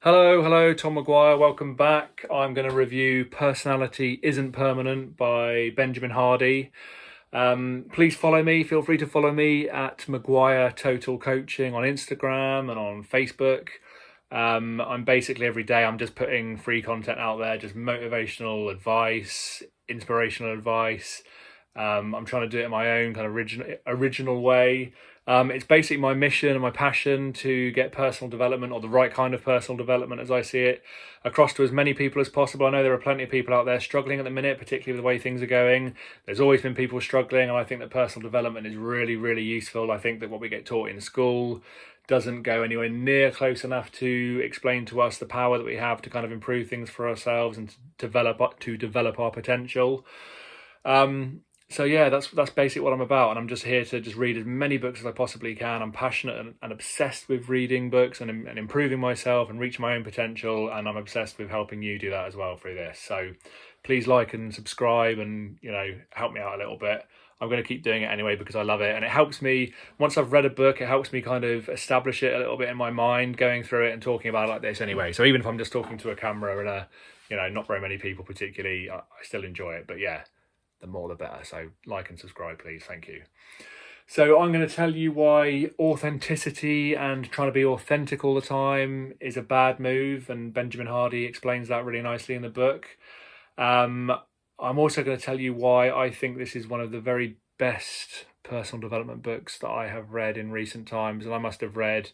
Hello, Tom Maguire. Welcome back. I'm going to review Personality Isn't Permanent by Benjamin Hardy. Please follow me. Feel free to follow me at Maguire Total Coaching on Instagram and on Facebook. I'm basically every day I'm just putting free content out there, just motivational advice, inspirational advice. I'm trying to do it in my own kind of original way. It's basically my mission and my passion to get personal development, or the right kind of personal development as I see it, across to as many people as possible. I know there are plenty of people out there struggling at the minute, particularly with the way things are going. There's always been people struggling, and I think that personal development is really, really useful. I think that what we get taught in school doesn't go anywhere near close enough to explain to us the power that we have to kind of improve things for ourselves and to develop our potential. So yeah, that's basically what I'm about, and I'm just here to just read as many books as I possibly can. I'm passionate and obsessed with reading books and improving myself and reaching my own potential, and I'm obsessed with helping you do that as well through this. So please like and subscribe and, help me out a little bit. I'm going to keep doing it anyway because I love it, and it helps me, once I've read a book, it helps me kind of establish it a little bit in my mind, going through it and talking about it like this anyway. So even if I'm just talking to a camera and not very many people particularly, I still enjoy it. But yeah, the more the better. So like and subscribe, please. Thank you. So I'm going to tell you why authenticity and trying to be authentic all the time is a bad move, and Benjamin Hardy explains that really nicely in the book. I'm also going to tell you why I think this is one of the very best personal development books that I have read in recent times, and I must have read,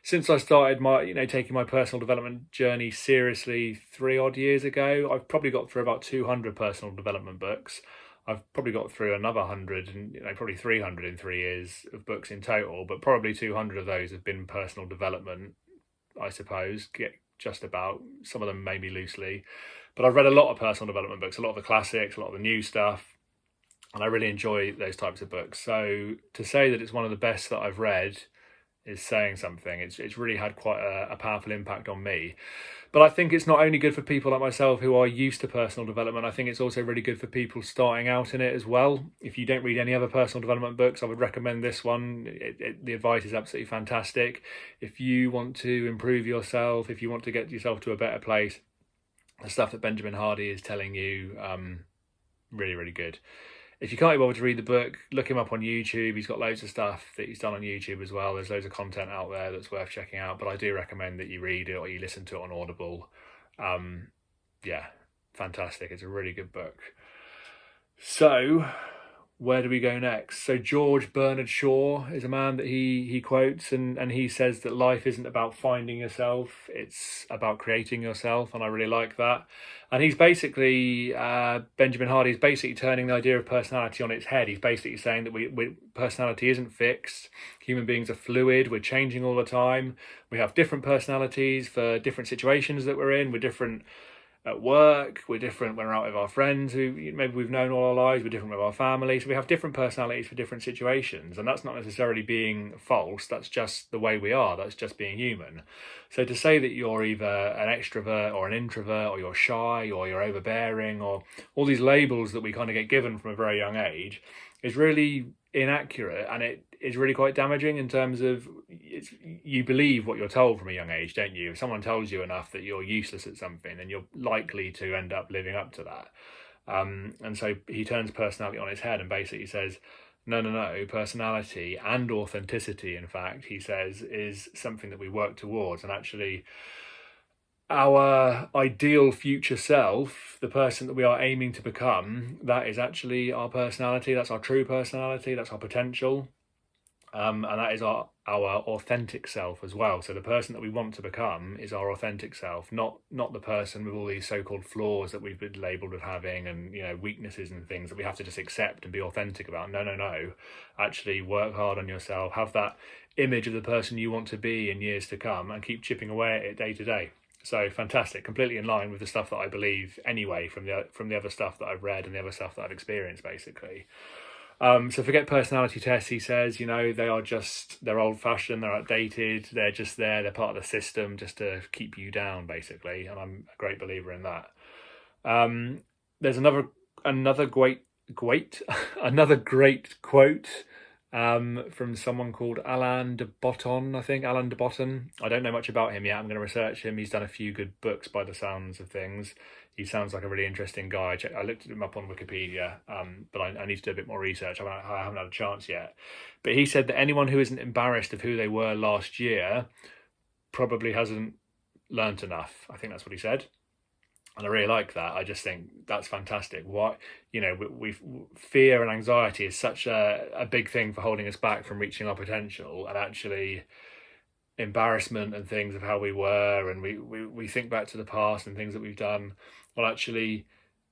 since I started taking my personal development journey seriously 3 odd years ago, I've probably got through about 200 personal development books. I've probably got through another 100 and probably 300 in 3 years of books in total, but probably 200 of those have been personal development, I suppose, just about, some of them maybe loosely. But I've read a lot of personal development books, a lot of the classics, a lot of the new stuff, and I really enjoy those types of books. So to say that it's one of the best that I've read is saying something. It's really had quite a powerful impact on me. But I think it's not only good for people like myself who are used to personal development, I think it's also really good for people starting out in it as well. If you don't read any other personal development books, I would recommend this one. The advice is absolutely fantastic. If you want to improve yourself, if you want to get yourself to a better place, the stuff that Benjamin Hardy is telling you, really, really good. If you can't be bothered to read the book, look him up on YouTube. He's got loads of stuff that he's done on YouTube as well. There's loads of content out there that's worth checking out, but I do recommend that you read it or you listen to it on Audible. Yeah, fantastic. It's a really good book. So where do we go next? So George Bernard Shaw is a man that he quotes, and he says that life isn't about finding yourself, it's about creating yourself, and I really like that. And he's basically, Benjamin Hardy is basically turning the idea of personality on its head. He's basically saying that personality isn't fixed. Human beings are fluid. We're changing all the time. We have different personalities for different situations that we're in. We're different at work, we're different when we're out with our friends who maybe we've known all our lives, we're different with our family, so we have different personalities for different situations, and that's not necessarily being false, that's just the way we are, that's just being human. So to say that you're either an extrovert or an introvert, or you're shy or you're overbearing, or all these labels that we kind of get given from a very young age, is really inaccurate, and it is really quite damaging in terms of you believe what you're told from a young age, don't you? If someone tells you enough that you're useless at something, then you're likely to end up living up to that. And so he turns personality on its head and basically says, no, personality and authenticity, in fact, he says, is something that we work towards. And actually, our ideal future self, the person that we are aiming to become, that is actually our personality. That's our true personality. That's our potential. And that is our authentic self as well. So the person that we want to become is our authentic self, not the person with all these so-called flaws that we've been labelled with having, and weaknesses and things that we have to just accept and be authentic about. No. Actually work hard on yourself, have that image of the person you want to be in years to come, and keep chipping away at it day to day. So fantastic, completely in line with the stuff that I believe anyway, from the other stuff that I've read and the other stuff that I've experienced, basically. So forget personality tests, he says. They're old-fashioned, they're outdated, they're just there, they're part of the system just to keep you down, basically, and I'm a great believer in that. There's another great quote from someone called Alain de Botton, I think. Alain de Botton. I don't know much about him yet. I'm going to research him. He's done a few good books by the sounds of things. He sounds like a really interesting guy. I looked him up on Wikipedia, but I need to do a bit more research. I haven't had a chance yet. But he said that anyone who isn't embarrassed of who they were last year probably hasn't learnt enough. I think that's what he said. And I really like that. I just think that's fantastic. What, we fear and anxiety is such a big thing for holding us back from reaching our potential, and actually embarrassment and things of how we were, and we think back to the past and things that we've done. Well, actually,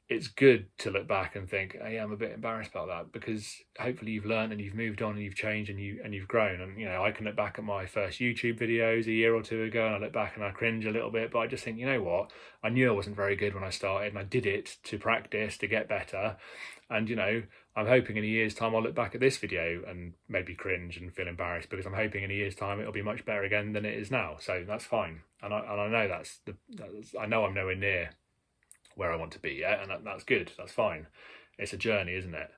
it's good to look back and think, hey, I'm a bit embarrassed about that, because hopefully you've learned and you've moved on and you've changed and you've grown. And I can look back at my first YouTube videos a year or two ago, and I look back and I cringe a little bit, but I just think, you know what, I knew I wasn't very good when I started, and I did it to practice to get better. And I'm hoping in a year's time I'll look back at this video and maybe cringe and feel embarrassed, because I'm hoping in a year's time it'll be much better again than it is now. So that's fine. And I know I know I'm nowhere near where I want to be yet, and that's good. That's fine. It's a journey, isn't it?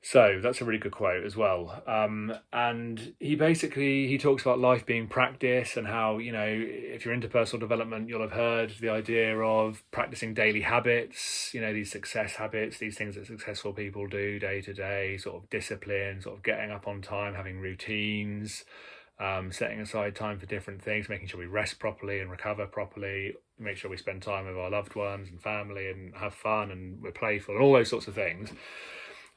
So that's a really good quote as well. And he talks about life being practice, and how, if you're into personal development, you'll have heard the idea of practicing daily habits, these success habits, these things that successful people do day to day, sort of discipline, sort of getting up on time, having routines, setting aside time for different things, making sure we rest properly and recover properly, make sure we spend time with our loved ones and family and have fun and we're playful and all those sorts of things.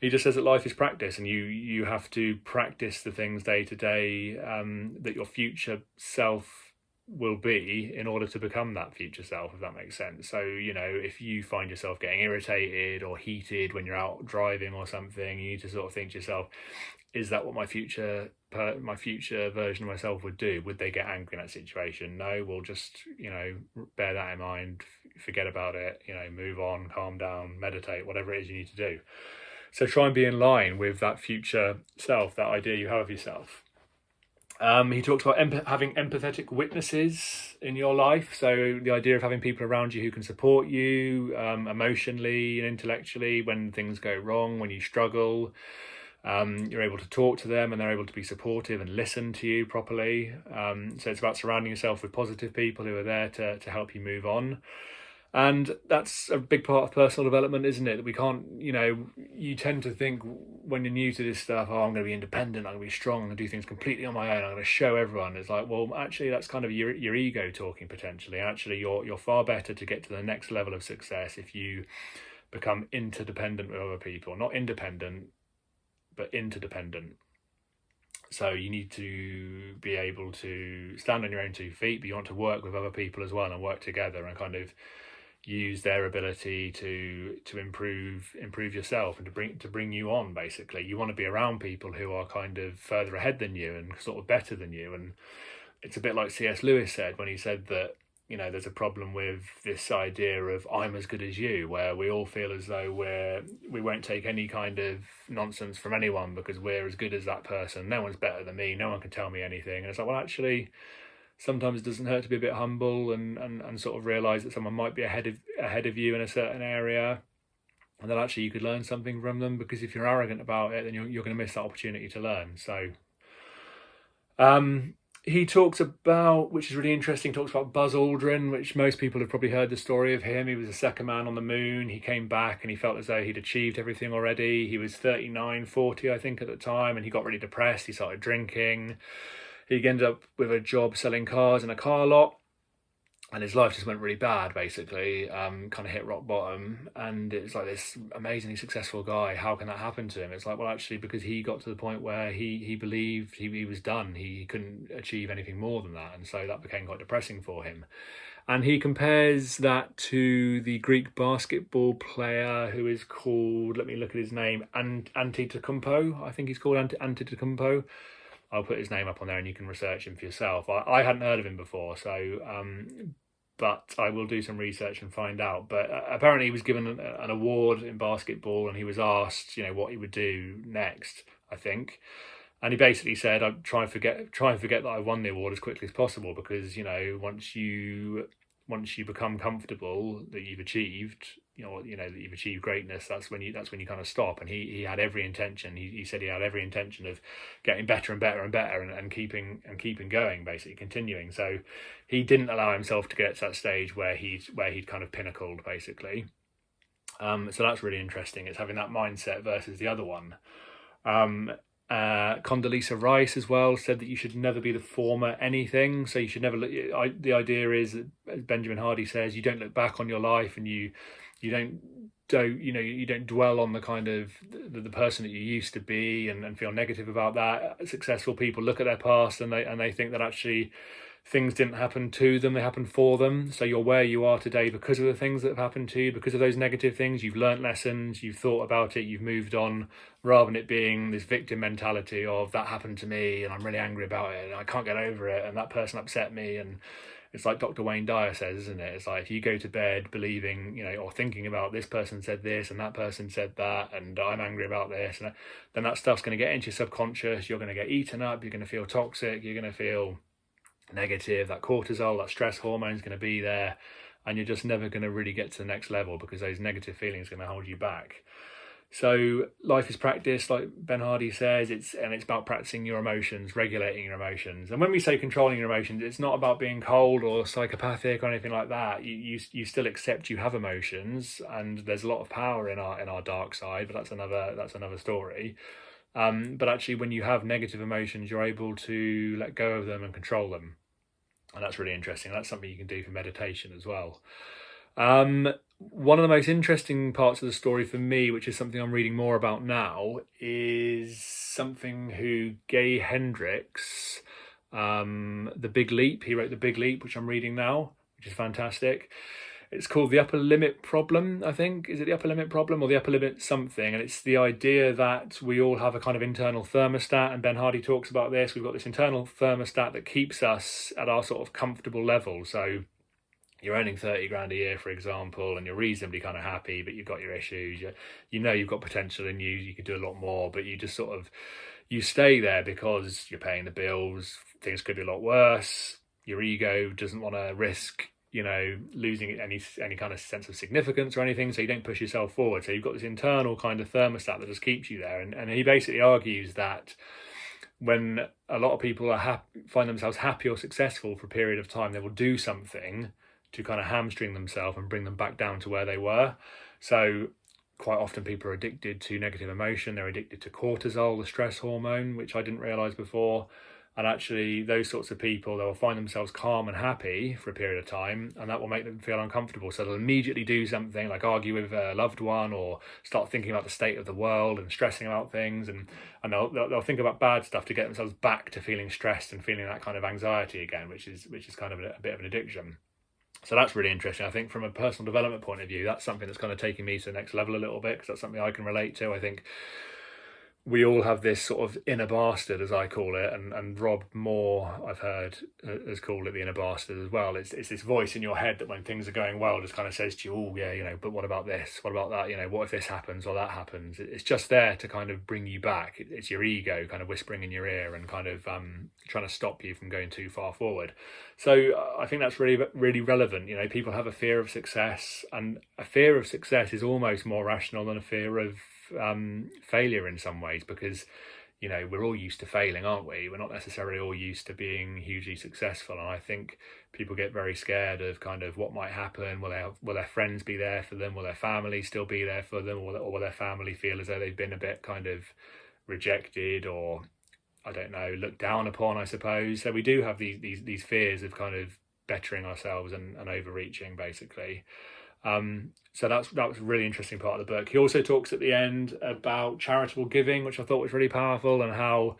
He just says that life is practice, and you have to practice the things day to day that your future self will be in order to become that future self, if that makes sense. So, if you find yourself getting irritated or heated when you're out driving or something, you need to sort of think to yourself, is that what my future version of myself would do? Would they get angry in that situation? No, we'll just, bear that in mind, forget about it, move on, calm down, meditate, whatever it is you need to do. So try and be in line with that future self, that idea you have of yourself. He talks about having empathetic witnesses in your life. So the idea of having people around you who can support you emotionally and intellectually when things go wrong, when you struggle. You're able to talk to them and they're able to be supportive and listen to you properly. So it's about surrounding yourself with positive people who are there to help you move on. And that's a big part of personal development, isn't it? That we can't, you tend to think when you're new to this stuff, I'm going to be independent, I'm going to be strong, I'm going to do things completely on my own, I'm going to show everyone. It's like, well, actually, that's kind of your ego talking potentially. Actually, you're far better to get to the next level of success if you become interdependent with other people. Not independent, but interdependent. So you need to be able to stand on your own 2 feet, but you want to work with other people as well and work together and kind of use their ability to improve yourself and to bring you on. Basically, you want to be around people who are kind of further ahead than you and sort of better than you. And it's a bit like C.S. Lewis said when he said that there's a problem with this idea of I'm as good as you, where we all feel as though we won't take any kind of nonsense from anyone because we're as good as that person. No one's better than me. No one can tell me anything. And it's like, well, actually, sometimes it doesn't hurt to be a bit humble and sort of realise that someone might be ahead of you in a certain area, and that actually you could learn something from them. Because if you're arrogant about it, then you're going to miss that opportunity to learn. So, he talks about, which is really interesting, talks about Buzz Aldrin, which most people have probably heard the story of him. He was the second man on the moon. He came back and he felt as though he'd achieved everything already. He was 39, 40, I think, at the time, and he got really depressed. He started drinking. He ended up with a job selling cars in a car lot, and his life just went really bad, basically, kind of hit rock bottom. And it's like, this amazingly successful guy, how can that happen to him? It's like, well, actually, because he got to the point where he believed he was done. He couldn't achieve anything more than that. And so that became quite depressing for him. And he compares that to the Greek basketball player who is called, let me look at his name, Antetokounmpo. I think he's called Antetokounmpo. I'll put his name up on there and you can research him for yourself. I hadn't heard of him before, so but I will do some research and find out. But apparently he was given an award in basketball, and he was asked, what he would do next, I think. And he basically said, I'd try and forget that I won the award as quickly as possible, because, once you become comfortable that you've achieved, that you've achieved greatness, that's when you kind of stop. And he had every intention. He said he had every intention of getting better and better and better, and keeping going, basically continuing. So he didn't allow himself to get to that stage where he'd kind of pinnacled, basically. So that's really interesting. It's having that mindset versus the other one. Condoleezza Rice as well said that you should never be the former anything. So you should never look. The idea is, as Benjamin Hardy says, you don't look back on your life, and you don't dwell on the kind of the person that you used to be and feel negative about that. Successful people look at their past and they think that actually things didn't happen to them, they happened for them. So you're where you are today because of the things that have happened to you, because of those negative things. You've learnt lessons, you've thought about it, you've moved on, rather than it being this victim mentality of that happened to me and I'm really angry about it and I can't get over it and that person upset me. And it's like Dr. Wayne Dyer says, isn't it? It's like, if you go to bed believing, or thinking about this person said this and that person said that and I'm angry about this, and then that stuff's going to get into your subconscious. You're going to get eaten up, you're going to feel toxic, you're going to feel negative. That cortisol, that stress hormone is going to be there, and you're just never going to really get to the next level because those negative feelings are going to hold you back. So life is practice, like Ben Hardy says. It's about practicing your emotions, regulating your emotions. And when we say controlling your emotions, it's not about being cold or psychopathic or anything like that. You still accept you have emotions, and there's a lot of power in our dark side, but that's another story. But actually, when you have negative emotions, you're able to let go of them and control them. And that's really interesting. That's something you can do for meditation as well. One of the most interesting parts of the story for me, which is something I'm reading more about now, is something who Gay Hendricks, The Big Leap. He wrote The Big Leap, which I'm reading now, which is fantastic. It's called The Upper Limit Problem, I think. Is it The Upper Limit Problem or The Upper Limit something? And it's the idea that we all have a kind of internal thermostat, and Ben Hardy talks about this. We've got this internal thermostat that keeps us at our sort of comfortable level. So you're earning 30 grand a year, for example, and you're reasonably kind of happy, but you've got your issues. You've got potential in you. You could do a lot more, but you just sort of, you stay there because you're paying the bills. Things could be a lot worse. Your ego doesn't want to risk losing any kind of sense of significance or anything, so you don't push yourself forward. So you've got this internal kind of thermostat that just keeps you there. And he basically argues that when a lot of people are find themselves happy or successful for a period of time, they will do something to kind of hamstring themselves and bring them back down to where they were. So quite often people are addicted to negative emotion. They're addicted to cortisol, the stress hormone, which I didn't realize before. And actually, those sorts of people, they'll find themselves calm and happy for a period of time, and that will make them feel uncomfortable. So they'll immediately do something like argue with a loved one, or start thinking about the state of the world and stressing about things, and they'll think about bad stuff to get themselves back to feeling stressed and feeling that kind of anxiety again, which is kind of a bit of an addiction. So that's really interesting. I think from a personal development point of view, that's something that's kind of taking me to the next level a little bit, because that's something I can relate to. I think we all have this sort of inner bastard, as I call it, and Rob Moore, I've heard, has called it the inner bastard as well. It's this voice in your head that when things are going well just kind of says to you, oh yeah, but what about this? What about that? What if this happens or that happens? It's just there to kind of bring you back. It's your ego kind of whispering in your ear and kind of trying to stop you from going too far forward. So I think that's really, really relevant. People have a fear of success, and a fear of success is almost more rational than a fear of failure in some ways, because we're all used to failing, aren't we? We're not necessarily all used to being hugely successful, and I think people get very scared of kind of what might happen. Will their friends be there for them? Will their family still be there for them, or will their family feel as though they've been a bit kind of rejected, or I don't know, looked down upon, I suppose. So we do have these fears of kind of bettering ourselves and overreaching, basically. So that was a really interesting part of the book. He also talks at the end about charitable giving, which I thought was really powerful, and how,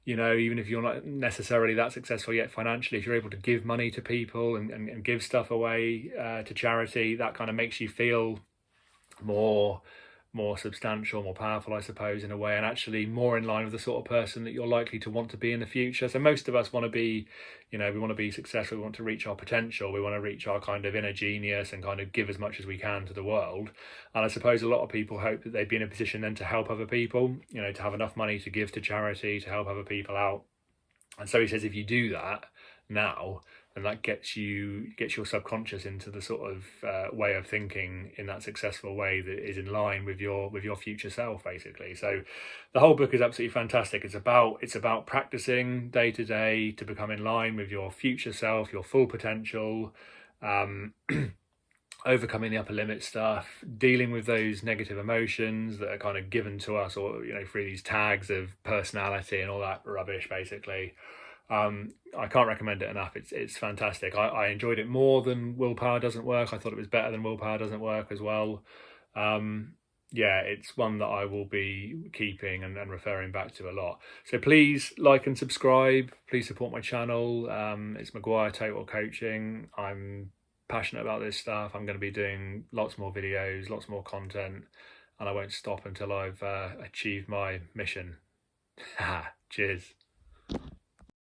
even if you're not necessarily that successful yet financially, if you're able to give money to people and give stuff away to charity, that kind of makes you feel more substantial, more powerful, I suppose, in a way, and actually more in line with the sort of person that you're likely to want to be in the future. So most of us want to be, we want to be successful, we want to reach our potential, we want to reach our kind of inner genius and kind of give as much as we can to the world. And I suppose a lot of people hope that they'd be in a position then to help other people, to have enough money to give to charity, to help other people out. And so he says, if you do that now, and that gets your subconscious into the sort of way of thinking in that successful way that is in line with your future self, basically. So the whole book is absolutely fantastic. It's about practicing day to day to become in line with your future self, your full potential, overcoming the upper limit stuff, dealing with those negative emotions that are kind of given to us, or through these tags of personality and all that rubbish, basically. I can't recommend it enough. It's fantastic. I enjoyed it more than Willpower Doesn't Work. I thought it was better than Willpower Doesn't Work as well. Yeah, it's one that I will be keeping and referring back to a lot. So please like and subscribe. Please support my channel. It's Maguire Total Coaching. I'm passionate about this stuff. I'm going to be doing lots more videos, lots more content, and I won't stop until I've achieved my mission. Cheers.